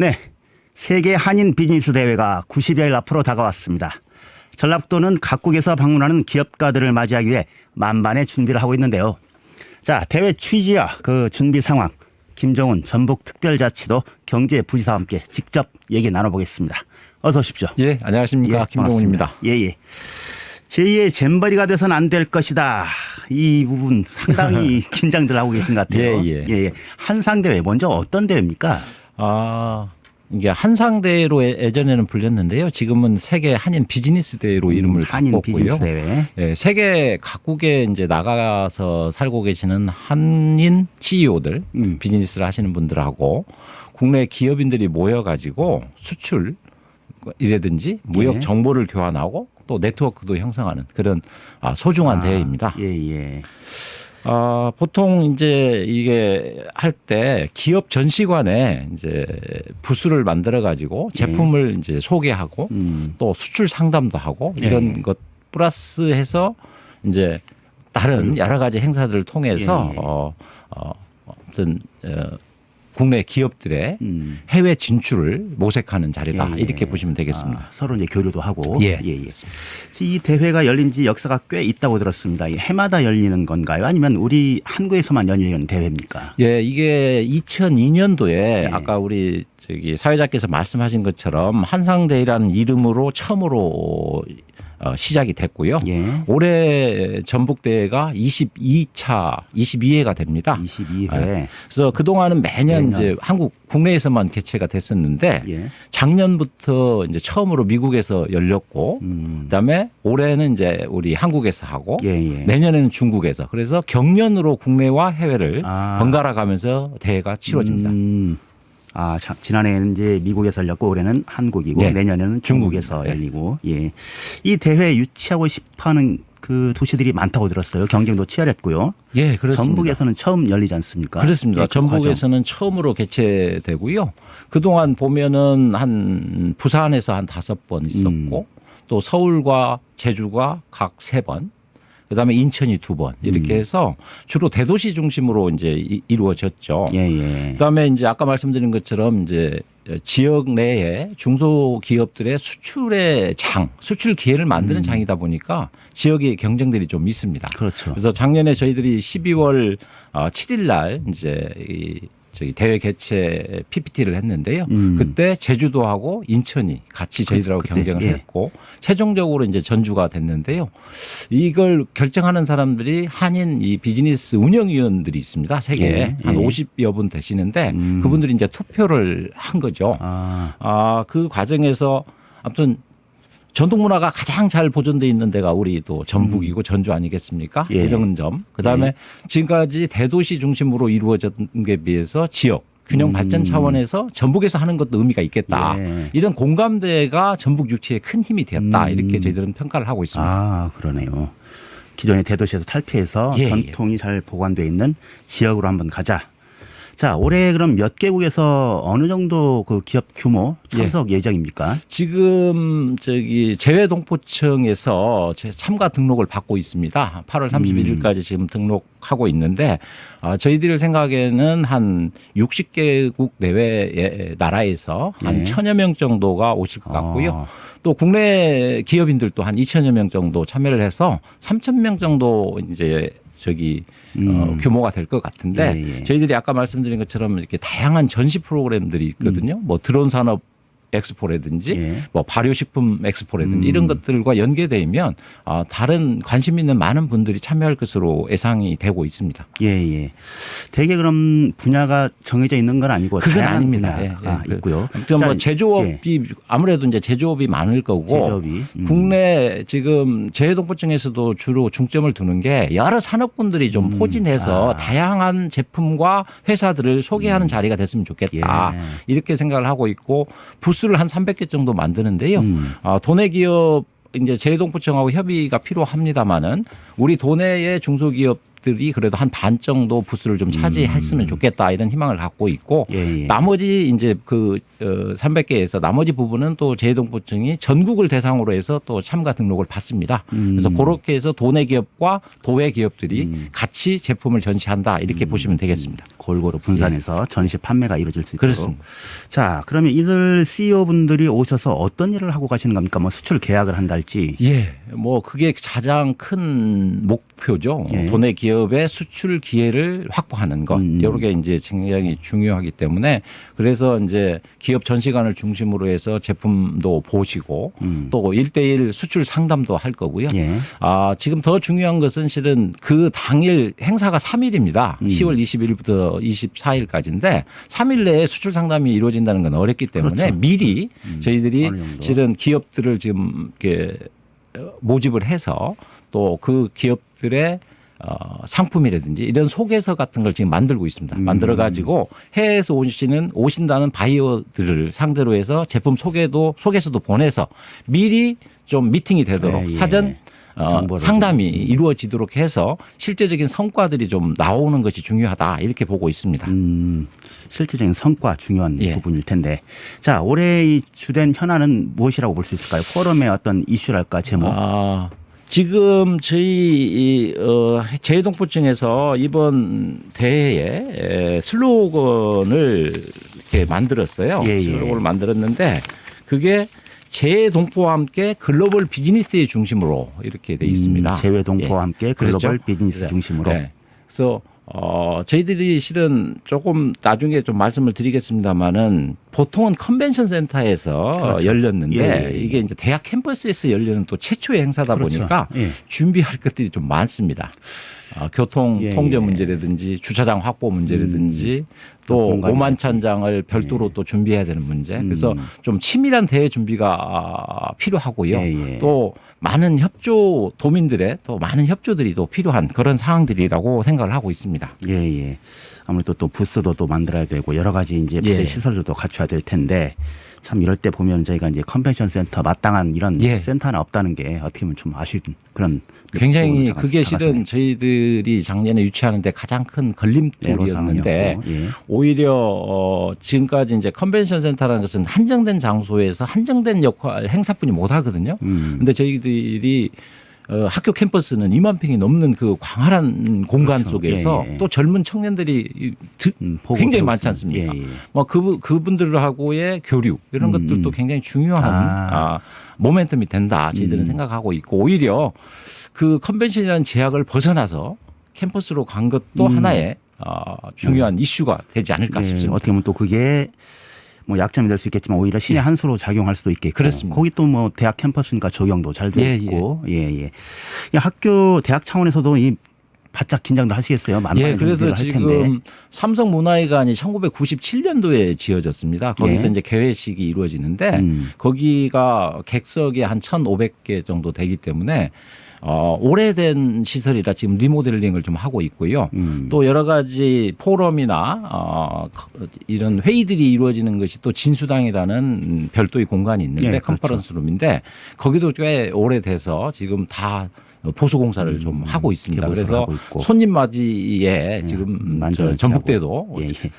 네, 세계 한인 비즈니스 대회가 90여일 앞으로 다가왔습니다. 전라북도는 각국에서 방문하는 기업가들을 맞이하기 위해 만반의 준비를 하고 있는데요. 자, 대회 취지와 그 준비 상황, 김종훈 전북특별자치도 경제부지사와 함께 직접 얘기 나눠보겠습니다. 어서 오십시오. 예, 안녕하십니까. 김종훈입니다. 예. 제2의 잼버리가 돼서는 안 될 것이다. 이 부분 상당히 긴장들 하고 계신 것 같아요. 예. 한상대회 먼저 어떤 대회입니까? 이게 한상대회로 예전에는 불렸는데요. 지금은 세계 한인 비즈니스 대회로 이름을 한인 바꿨고요. 비즈니스 대회. 예, 세계 각국에 이제 나가서 살고 계시는 한인 CEO들, 비즈니스를 하시는 분들하고 국내 기업인들이 모여가지고 수출이라든지 무역 정보를 교환하고 또 네트워크도 형성하는 그런 소중한 대회입니다. 예. 보통 이제 이게 할 때 기업 전시관에 이제 부스를 만들어 가지고 제품을 이제 소개하고 또 수출 상담도 하고 이런 것 플러스해서 이제 다른 여러 가지 행사들을 통해서 어떤 국내 기업들의 해외 진출을 모색하는 자리다 이렇게 보시면 되겠습니다. 서로 이제 교류도 하고. 예. 이 대회가 열린 지 역사가 꽤 있다고 들었습니다. 해마다 열리는 건가요? 아니면 우리 한국에서만 열리는 대회입니까? 예, 이게 2002년도에 아까 우리 사회자께서 말씀하신 것처럼 한상대회라는 이름으로 처음으로 시작이 됐고요. 올해 전북대회가 22회가 됩니다. 22회. 그래서 그동안은 매년 이제 한국 국내에서만 개최가 됐었는데 작년부터 이제 처음으로 미국에서 열렸고 그다음에 올해는 이제 우리 한국에서 하고 내년에는 중국에서 그래서 경년으로 국내와 해외를 번갈아 가면서 대회가 치러집니다. 지난해에는 이제 미국에서 열렸고 올해는 한국이고 내년에는 중국에서 열리고. 이 대회 유치하고 싶어하는 그 도시들이 많다고 들었어요. 경쟁도 치열했고요. 예, 그렇습니다. 전북에서는 처음 열리지 않습니까? 그렇습니다. 전북에서는 처음으로 개최되고요. 그동안 보면은 한 부산에서 한 5번 있었고 또 서울과 제주가 각 3번 그다음에 인천이 2번 이렇게 해서 주로 대도시 중심으로 이제 이루어졌죠. 그다음에 이제 아까 말씀드린 것처럼 이제 지역 내에 중소기업들의 수출의 수출 기회를 만드는 장이다 보니까 지역의 경쟁들이 좀 있습니다. 그렇죠. 그래서 작년에 저희들이 12월 7일 날 이제 저희 대회 개최 PPT를 했는데요. 그때 제주도하고 인천이 같이 저희들하고 경쟁을 했고 최종적으로 이제 전주가 됐는데요. 이걸 결정하는 사람들이 한인 이 비즈니스 운영위원들이 있습니다. 세계에 한 50여 분 되시는데 그분들이 이제 투표를 한 거죠. 그 과정에서 아무튼 전통 문화가 가장 잘 보존되어 있는 데가 우리 또 전북이고 전주 아니겠습니까? 이런 점. 그다음에 지금까지 대도시 중심으로 이루어진 게 비해서 지역 균형 발전 차원에서 전북에서 하는 것도 의미가 있겠다. 이런 공감대가 전북 유치에 큰 힘이 되었다. 이렇게 저희들은 평가를 하고 있습니다. 그러네요. 기존의 대도시에서 탈피해서 전통이 잘 보관되어 있는 지역으로 한번 가자. 자, 올해 그럼 몇 개국에서 어느 정도 그 기업 규모 참석 예정입니까? 지금 재외동포청에서 참가 등록을 받고 있습니다. 8월 31일까지 지금 등록하고 있는데 저희들 생각에는 한 60개국 내외의 나라에서 한 1,000여 명 정도가 오실 것 같고요. 또 국내 기업인들도 한 2,000여 명 정도 참여를 해서 3,000명 정도 이제 규모가 될 것 같은데 저희들이 아까 말씀드린 것처럼 이렇게 다양한 전시 프로그램들이 있거든요. 뭐 드론 산업 엑스포라든지 뭐 발효식품 엑스포라든지 이런 것들과 연계되면 다른 관심 있는 많은 분들이 참여할 것으로 예상이 되고 있습니다. 대개 그럼 분야가 정해져 있는 건 아니고 그건 다양한 아닙니다. 분야가 있고요. 아무튼 뭐 제조업이 아무래도 이제 제조업이 많을 거고 국내 지금 재외동포청에서도 주로 중점을 두는 게 여러 산업군들이 좀 포진해서 다양한 제품과 회사들을 소개하는 자리가 됐으면 좋겠다. 이렇게 생각을 하고 있고 부스를 한 300개 정도 만드는데요. 도내 기업 이제 재외동포청하고 협의가 필요합니다만은 우리 도내의 중소기업 기업들이 그래도 한 반 정도 부스를 좀 차지했으면 좋겠다 이런 희망을 갖고 있고 예, 예. 나머지 이제 그 300개에서 나머지 부분은 또 재해동포청이 전국을 대상으로 해서 또 참가 등록을 받습니다. 그래서 그렇게 해서 도내 기업과 도외 기업들이 같이 제품을 전시한다 이렇게 보시면 되겠습니다. 골고루 분산해서 전시 판매가 이루어질 수 있도록. 그렇습니다. 자, 그러면 이들 CEO분들이 오셔서 어떤 일을 하고 가시는 겁니까? 뭐 수출 계약을 한달지. 예, 뭐 그게 가장 큰 목표죠. 예. 도내 기업의 수출 기회를 확보하는 것. 여러 게 이제 굉장히 중요하기 때문에 그래서 이제 기업 전시관을 중심으로 해서 제품도 보시고 또 1대1 수출 상담도 할 거고요. 예. 지금 더 중요한 것은 실은 그 당일 행사가 3일입니다. 10월 20일부터 24일까지인데 3일 내에 수출 상담이 이루어진다는 건 어렵기 때문에 그렇죠. 미리 저희들이 어느 정도. 실은 기업들을 지금 이렇게 모집을 해서 또 그 기업들의 상품이라든지 이런 소개서 같은 걸 지금 만들고 있습니다. 만들어 가지고 해외에서 오신다는 바이어들을 상대로 해서 제품 소개서도 보내서 미리 좀 미팅이 되도록 예, 예. 사전 정보를 상담이 이루어지도록 해서 실제적인 성과들이 좀 나오는 것이 중요하다 이렇게 보고 있습니다. 실질적인 성과 중요한 예. 부분일 텐데. 자, 올해 이 주된 현안은 무엇이라고 볼 수 있을까요? 포럼의 어떤 이슈랄까 제목. 지금 저희 재해동포청에서 이번 대회에 슬로건을 이렇게 만들었어요. 예, 예. 슬로건을 만들었는데 그게 재해동포와 함께 글로벌 비즈니스의 중심으로 이렇게 돼 있습니다. 재외동포와 예. 함께 글로벌 그렇죠? 비즈니스 네. 중심으로. 네. 그래서 저희들이 실은 조금 나중에 좀 말씀을 드리겠습니다만은 보통은 컨벤션 센터에서 그렇죠. 열렸는데 예, 예. 이게 이제 대학 캠퍼스에서 열리는 또 최초의 행사다 그렇죠. 보니까 예. 준비할 것들이 좀 많습니다. 교통 예, 통제 예. 문제라든지 주차장 확보 문제라든지 또 공간이 오만찬장을 별도로 또 준비해야 되는 문제. 그래서 좀 치밀한 대회 준비가 필요하고요. 예, 예. 또 많은 협조 도민들의 또 많은 협조들이 또 필요한 그런 상황들이라고 생각을 하고 있습니다. 예, 예. 아무래도 또 부스도 또 만들어야 되고 여러 가지 이제 예. 시설들도 갖춰야 될 텐데 참 이럴 때 보면 저희가 이제 컨벤션 센터 마땅한 이런 예. 센터는 없다는 게 어떻게 보면 좀 아쉬운 그런 굉장히 부분이 그게 실은 저희들이 작년에 유치하는데 가장 큰 걸림돌이었는데 애로사항이었고, 예. 오히려 지금까지 이제 컨벤션 센터라는 것은 한정된 장소에서 한정된 역할 행사뿐이 못 하거든요. 근데 저희들이 학교 캠퍼스는 2만 평이 넘는 그 광활한 공간 그렇죠. 속에서 예, 예. 또 젊은 청년들이 보고 굉장히 들을 많지 수 않습니까? 예, 예. 뭐 그분들하고의 교류 이런 것들도 굉장히 중요한 모멘텀이 된다 저희들은 생각하고 있고 오히려 그 컨벤션이라는 제약을 벗어나서 캠퍼스로 간 것도 하나의 중요한 이슈가 되지 않을까 예, 싶습니다. 어떻게 보면 또 그게 뭐 약점이 될 수 있겠지만 오히려 신의 한 수로 작용할 수도 있겠고. 그렇습니다. 거기 또 뭐 대학 캠퍼스니까 적용도 잘 되어 예, 있고. 예, 예. 이 학교 대학 차원에서도 이 바짝 긴장도 하시겠어요. 만만한 예, 그래도 준비를 할 텐데. 지금 삼성문화회관이 1997년도에 지어졌습니다. 거기서 예. 이제 개회식이 이루어지는데 거기가 객석이 한 1,500개 정도 되기 때문에 오래된 시설이라 지금 리모델링을 좀 하고 있고요. 또 여러 가지 포럼이나 이런 회의들이 이루어지는 것이 또 진수당이라는 별도의 공간이 있는데 네, 컨퍼런스룸인데 거기도 꽤 오래돼서 지금 다 보수 공사를 좀 하고 있습니다. 개보수를 그래서 하고 있고. 손님 맞이에 지금 만전을 전북대도 기하고. 예, 예.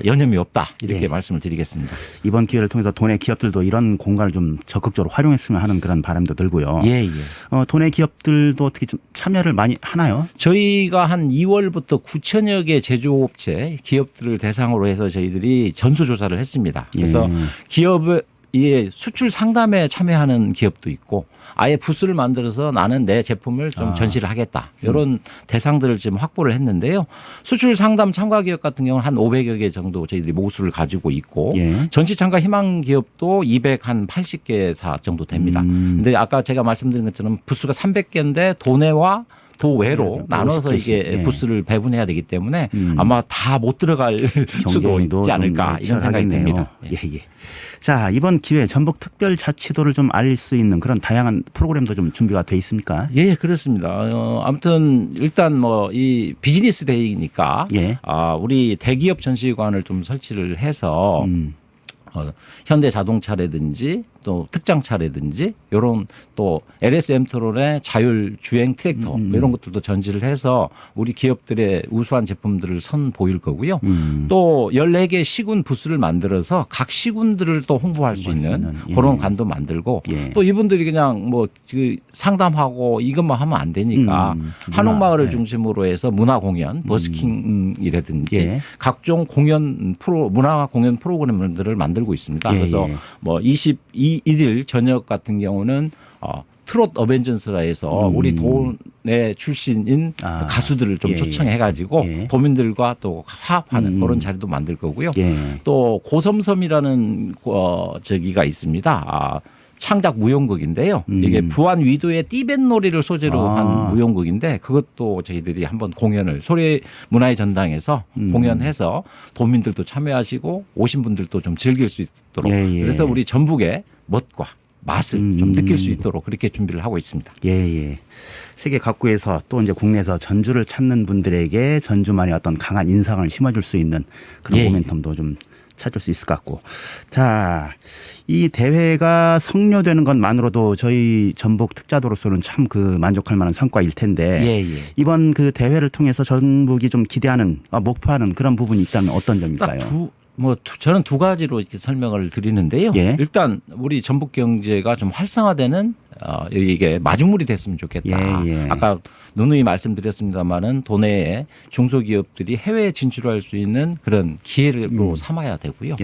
여념이 없다 이렇게 예. 말씀을 드리겠습니다. 이번 기회를 통해서 도내 기업들도 이런 공간을 좀 적극적으로 활용했으면 하는 그런 바람도 들고요. 예, 예. 도내 기업들도 어떻게 좀 참여를 많이 하나요? 저희가 한 2월부터 9천여 개 제조업체 기업들을 대상으로 해서 저희들이 전수조사를 했습니다. 그래서 기업의 수출 상담에 참여하는 기업도 있고 아예 부스를 만들어서 나는 내 제품을 좀 전시를 하겠다. 이런 대상들을 지금 확보를 했는데요. 수출 상담 참가 기업 같은 경우는 한 500여 개 정도 저희들이 모수를 가지고 있고 예. 전시 참가 희망 기업도 280개사 정도 됩니다. 근데 아까 제가 말씀드린 것처럼 부스가 300개인데 도내와 도외로 네, 나눠서 50개씩. 이게 예. 부스를 배분해야 되기 때문에 아마 다 못 들어갈 수도 경쟁도 있지 않을까 좀 이런 생각이 치열하겠네요. 듭니다. 예, 예. 자, 이번 기회에 전북 특별자치도를 좀 알릴 수 있는 그런 다양한 프로그램도 좀 준비가 돼 있습니까? 예, 그렇습니다. 아무튼 일단 뭐 이 비즈니스 데이니까 예. 우리 대기업 전시관을 좀 설치를 해서 현대자동차라든지 또 특장차라든지 이런 또 LSM 트롤의 자율 주행 트랙터 이런 것들도 전시를 해서 우리 기업들의 우수한 제품들을 선보일 거고요. 또 14개 시군 부스를 만들어서 각 시군들을 또 홍보할 수 있는 그런 관도 만들고 또 이분들이 그냥 뭐 상담하고 이것만 하면 안 되니까 한옥마을을 중심으로 해서 문화 공연, 버스킹이라든지 각종 공연 문화 공연 프로그램들을 만들고 있습니다. 그래서 뭐 21일 저녁 같은 경우는 트롯 어벤져스라 해서 우리 도내 출신인 가수들을 좀 초청해가지고 도민들과 또 화합하는 그런 자리도 만들 거고요. 또 고섬섬이라는 저기가 있습니다. 창작 무용극인데요. 이게 부안 위도의 띠뱃놀이를 소재로 한 무용극인데 그것도 저희들이 한번 공연을 소래 문화의 전당에서 공연해서 도민들도 참여하시고 오신 분들도 좀 즐길 수 있도록 그래서 우리 전북의 멋과 맛을 좀 느낄 수 있도록 그렇게 준비를 하고 있습니다. 세계 각국에서 또 이제 국내에서 전주를 찾는 분들에게 전주만의 어떤 강한 인상을 심어줄 수 있는 그런 모멘텀도 좀 찾을 수 있을 것 같고. 자, 이 대회가 성료되는 것만으로도 저희 전북 특자도로서는 참 그 만족할 만한 성과일 텐데 이번 그 대회를 통해서 전북이 좀 기대하는 목표하는 그런 부분이 있다면 어떤 점일까요? 저는 두 가지로 이렇게 설명을 드리는데요. 일단 우리 전북 경제가 좀 활성화되는 이게 마중물이 됐으면 좋겠다. 아까 누누이 말씀드렸습니다마는 도내에 중소기업들이 해외에 진출할 수 있는 그런 기회로 삼아야 되고요.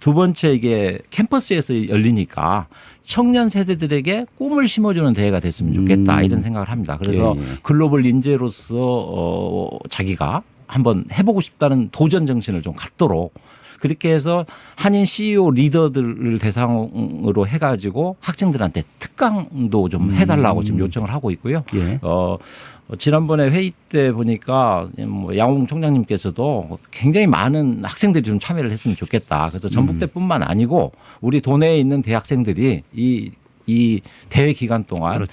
두 번째 이게 캠퍼스에서 열리니까 청년 세대들에게 꿈을 심어주는 대회가 됐으면 좋겠다 이런 생각을 합니다. 그래서 글로벌 인재로서 자기가 한번 해보고 싶다는 도전 정신을 좀 갖도록 그렇게 해서 한인 CEO 리더들을 대상으로 해가지고 학생들한테 특강도 좀 해달라고 지금 요청을 하고 있고요. 지난번에 회의 때 보니까 뭐 양홍 총장님께서도 굉장히 많은 학생들이 좀 참여를 했으면 좋겠다. 그래서 전북대뿐만 아니고 우리 도내에 있는 대학생들이 이 대회 기간 동안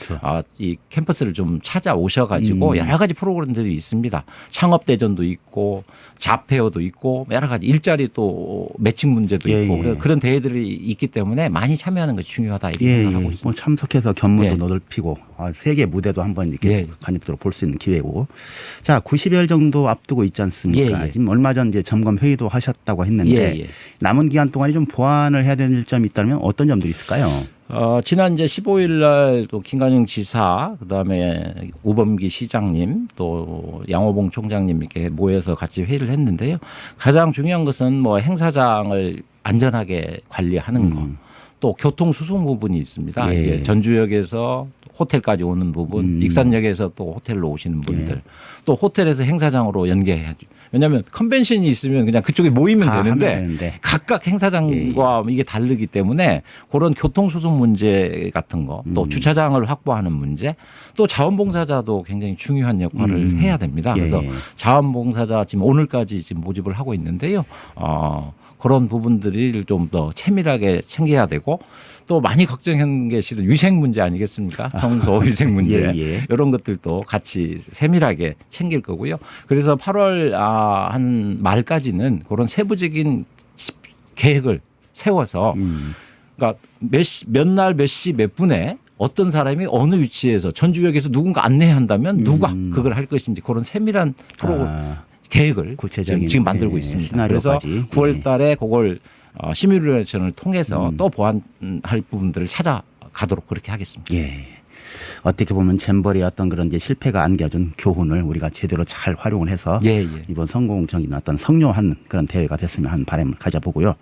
이 캠퍼스를 좀 찾아오셔가지고 여러 가지 프로그램들이 있습니다. 창업대전도 있고 잡페어도 있고 여러 가지 일자리 또 매칭 문제도 있고 그런 대회들이 있기 때문에 많이 참여하는 것이 중요하다 이렇게 생각하고 있습니다. 뭐 참석해서 견문도 넓히고 세계 무대도 한번 이렇게 관입도록 볼 수 있는 기회고. 자, 90일 정도 앞두고 있지 않습니까? 지금 얼마 전 이제 점검 회의도 하셨다고 했는데 남은 기간 동안에 좀 보완을 해야 되는 점이 있다면 어떤 점들이 있을까요? 지난 이제 15일 날 또 김관영 지사, 그다음에 우범기 시장님, 또 양호봉 총장님 이렇게 모여서 같이 회의를 했는데요. 가장 중요한 것은 뭐 행사장을 안전하게 관리하는 거. 또 교통 수송 부분이 있습니다. 이게 전주역에서 호텔까지 오는 부분, 익산역에서 또 호텔로 오시는 분들, 또 호텔에서 행사장으로 연계해야죠. 왜냐하면 컨벤션이 있으면 그냥 그쪽에 모이면 되는데 각각 행사장과 이게 다르기 때문에 그런 교통수송 문제 같은 거, 또 주차장을 확보하는 문제, 또 자원봉사자도 굉장히 중요한 역할을 해야 됩니다. 그래서 자원봉사자 지금 오늘까지 지금 모집을 하고 있는데요. 그런 부분들을 좀 더 채밀하게 챙겨야 되고 또 많이 걱정하는 게 실은 위생 문제 아니겠습니까? 청소 위생 문제 이런 것들도 같이 세밀하게 챙길 거고요. 그래서 8월 한 말까지는 그런 세부적인 계획을 세워서 그러니까 몇 날 몇 시 몇 분에 어떤 사람이 어느 위치에서 전주역에서 누군가 안내한다면 누가 그걸 할 것인지 그런 세밀한 계획을 구체적인 지금 만들고 있습니다. 그래서 9월 달에 그걸 시뮬레이션을 통해서 또 보완할 부분들을 찾아가도록 그렇게 하겠습니다. 어떻게 보면 잼버리의 어떤 그런 이제 실패가 안겨준 교훈을 우리가 제대로 잘 활용을 해서 이번 성공적인 어떤 성료한 그런 대회가 됐으면 하는 바람을 가져보고요.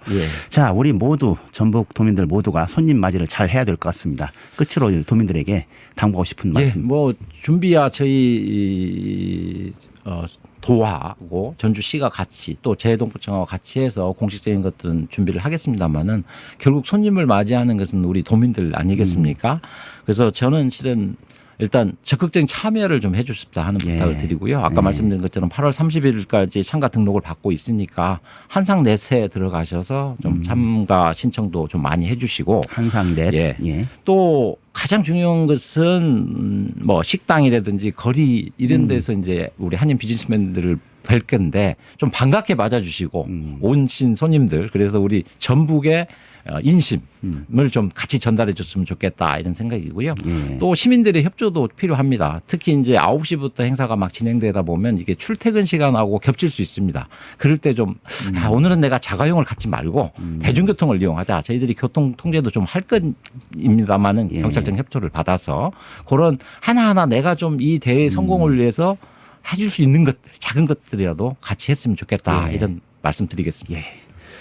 자, 우리 모두 전북 도민들 모두가 손님 맞이를 잘 해야 될 것 같습니다. 끝으로 도민들에게 당부하고 싶은 말씀. 뭐 준비야 저희 도하고 전주시가 같이 또 재해동포청하고 같이 해서 공식적인 것들은 준비를 하겠습니다마는 결국 손님을 맞이하는 것은 우리 도민들 아니겠습니까? 그래서 저는 실은 일단 적극적인 참여를 좀 해 주십사 하는 부탁을 드리고요. 아까 말씀드린 것처럼 8월 30일까지 참가 등록을 받고 있으니까 한상 넷에 들어가셔서 좀 참가 신청도 좀 많이 해 주시고 한상 넷. 또 가장 중요한 것은 뭐 식당이라든지 거리 이런 데서 이제 우리 한인 비즈니스맨들을 뵐 건데 좀 반갑게 맞아주시고 온신 손님들 그래서 우리 전북의 인심을 좀 같이 전달해 줬으면 좋겠다 이런 생각이고요. 예. 또 시민들의 협조도 필요합니다. 특히 이제 9시부터 행사가 막 진행되다 보면 이게 출퇴근 시간하고 겹칠 수 있습니다. 그럴 때 좀 오늘은 내가 자가용을 갖지 말고 대중교통을 이용하자. 저희들이 교통 통제도 좀 할 겁니다만은 예. 경찰청 협조를 받아서 그런 하나하나 내가 좀 이 대회 성공을 위해서 해줄 수 있는 것들 작은 것들이라도 같이 했으면 좋겠다 예. 이런 말씀드리겠습니다. 예.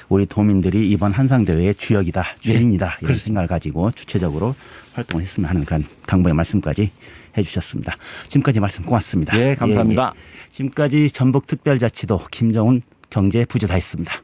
우리 도민들이 이번 한상대회의 주역이다, 주인이다 이런 그렇습니다. 생각을 가지고 주체적으로 활동을 했으면 하는 그런 당부의 말씀까지 해주셨습니다. 지금까지 말씀 고맙습니다. 예, 감사합니다. 지금까지 전북특별자치도 김정훈 경제부지사였습니다.